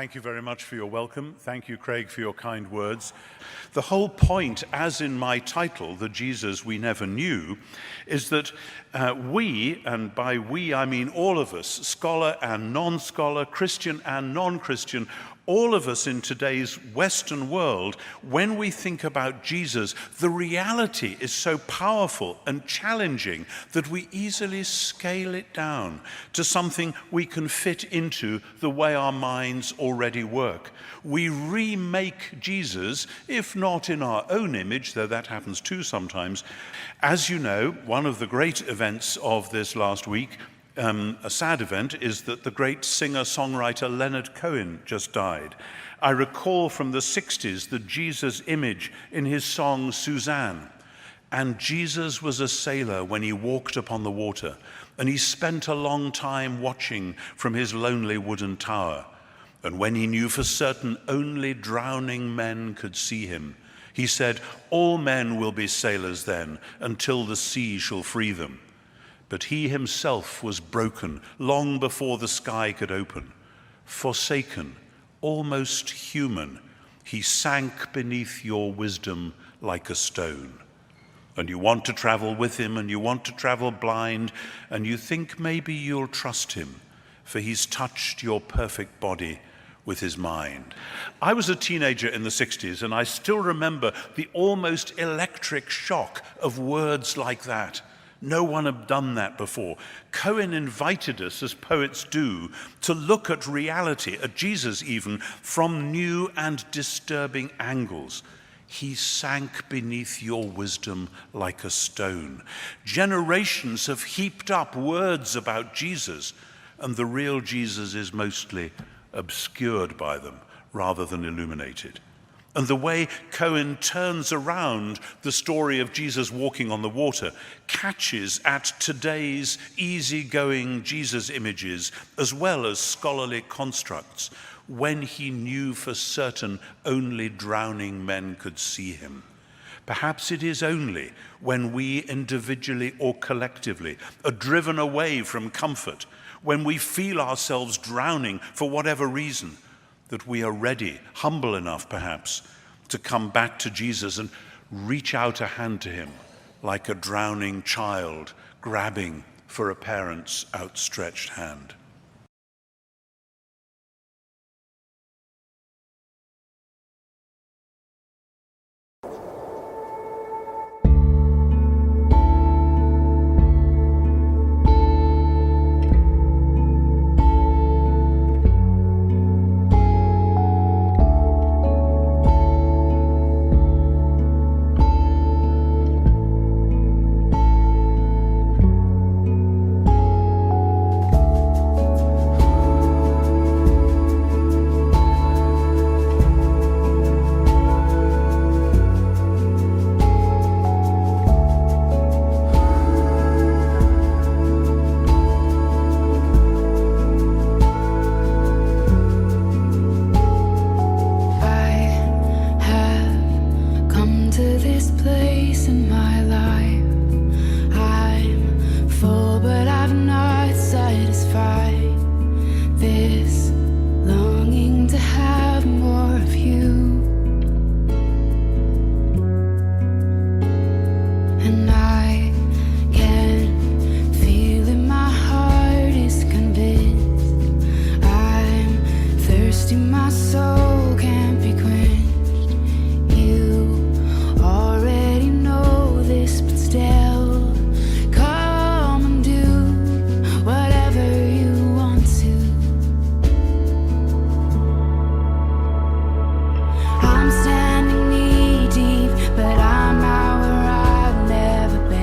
Thank you very much for your welcome. Thank you, Craig, for your kind words. The whole point, as in my title, The Jesus We Never Knew, is that we, and by we I mean all of us, scholar and non-scholar, Christian and non-Christian, all of us in today's Western world, when we think about Jesus, the reality is so powerful and challenging that we easily scale it down to something we can fit into the way our minds already work. We remake Jesus, if not in our own image, though that happens too sometimes. As you know, one of the great events of this last week, a sad event, is that the great singer-songwriter Leonard Cohen just died. I recall from the 60s the Jesus image in his song Suzanne. And Jesus was a sailor when he walked upon the water, and he spent a long time watching from his lonely wooden tower. And when he knew for certain only drowning men could see him, he said, "All men will be sailors then, until the sea shall free them." But he himself was broken long before the sky could open. Forsaken, almost human, he sank beneath your wisdom like a stone. And you want to travel with him, and you want to travel blind, and you think maybe you'll trust him, for he's touched your perfect body with his mind. I was a teenager in the 60s, and I still remember the almost electric shock of words like that. No one had done that before. Cohen invited us, as poets do, to look at reality, at Jesus even, from new and disturbing angles. He sank beneath your wisdom like a stone. Generations have heaped up words about Jesus, and the real Jesus is mostly obscured by them rather than illuminated. And the way Cohen turns around the story of Jesus walking on the water catches at today's easygoing Jesus images as well as scholarly constructs. When he knew for certain only drowning men could see him. Perhaps it is only when we individually or collectively are driven away from comfort, when we feel ourselves drowning for whatever reason, that we are ready, humble enough perhaps, to come back to Jesus and reach out a hand to him like a drowning child grabbing for a parent's outstretched hand. I'm standing knee deep, but I'm out where I've never been.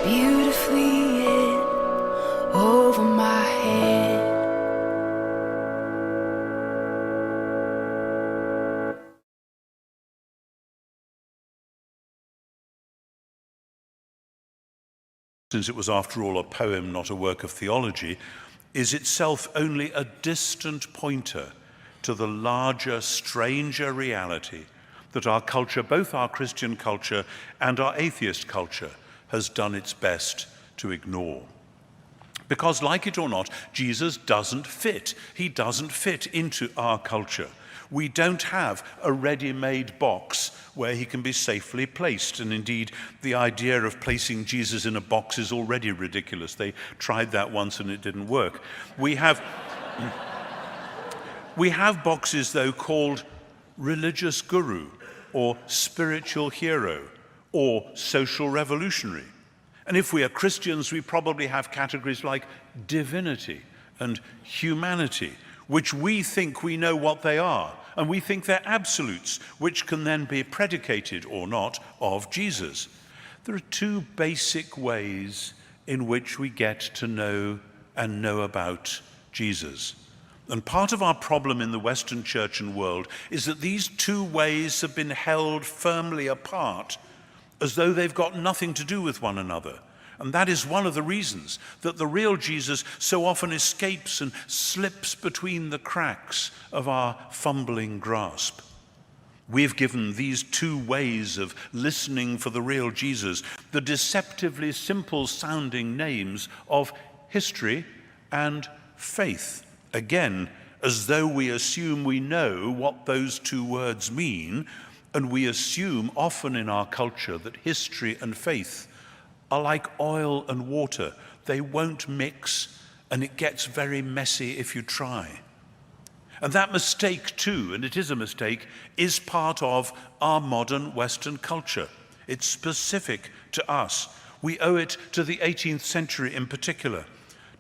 beautifully in over my head. Since it was after all a poem, not a work of theology, is itself only a distant pointer to the larger, stranger reality that our culture, both our Christian culture and our atheist culture, has done its best to ignore. Because, like it or not, Jesus doesn't fit. He doesn't fit into our culture. We don't have a ready-made box where he can be safely placed. And indeed, the idea of placing Jesus in a box is already ridiculous. They tried that once and it didn't work. We have boxes, though, called religious guru or spiritual hero or social revolutionary. And if we are Christians, we probably have categories like divinity and humanity, which we think we know what they are, and we think they're absolutes, which can then be predicated or not of Jesus. There are two basic ways in which we get to know and know about Jesus. And part of our problem in the Western church and world is that these two ways have been held firmly apart, as though they've got nothing to do with one another. And that is one of the reasons that the real Jesus so often escapes and slips between the cracks of our fumbling grasp. We've given these two ways of listening for the real Jesus the deceptively simple-sounding names of history and faith. Again, as though we assume we know what those two words mean, and we assume often in our culture that history and faith are like oil and water. They won't mix, and it gets very messy if you try. And that mistake too, and it is a mistake, is part of our modern Western culture. It's specific to us. We owe it to the 18th century in particular,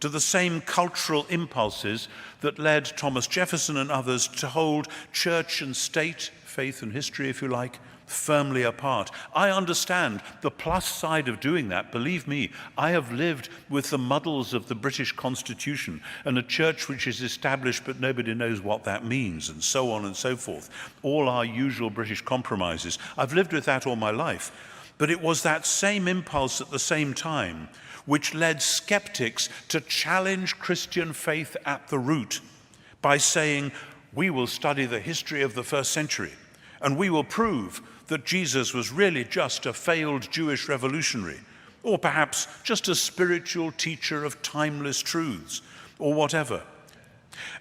to the same cultural impulses that led Thomas Jefferson and others to hold church and state, faith and history, if you like, firmly apart. I understand the plus side of doing that. Believe me, I have lived with the muddles of the British Constitution and a church which is established but nobody knows what that means, and so on and so forth. All our usual British compromises. I've lived with that all my life. But it was that same impulse at the same time which led skeptics to challenge Christian faith at the root by saying, we will study the history of the first century and we will prove that Jesus was really just a failed Jewish revolutionary, or perhaps just a spiritual teacher of timeless truths, or whatever.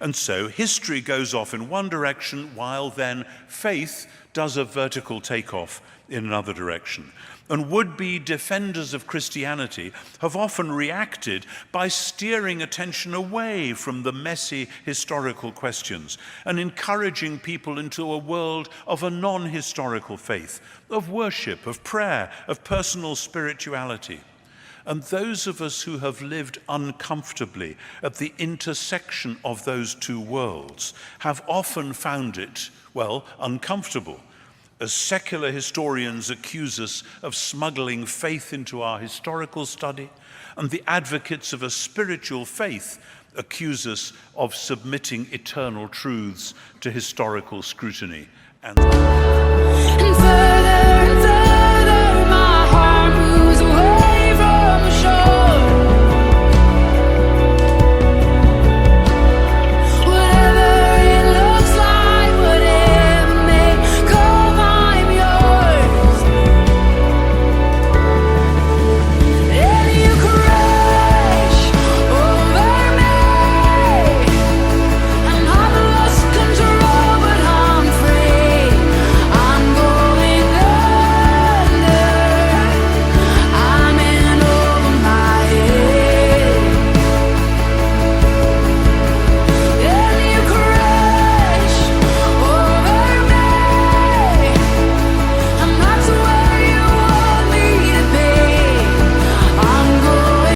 And so history goes off in one direction, while then faith does a vertical takeoff in another direction. And would-be defenders of Christianity have often reacted by steering attention away from the messy historical questions and encouraging people into a world of a non-historical faith, of worship, of prayer, of personal spirituality. And those of us who have lived uncomfortably at the intersection of those two worlds have often found it, well, uncomfortable. As secular historians accuse us of smuggling faith into our historical study, and the advocates of a spiritual faith accuse us of submitting eternal truths to historical scrutiny. And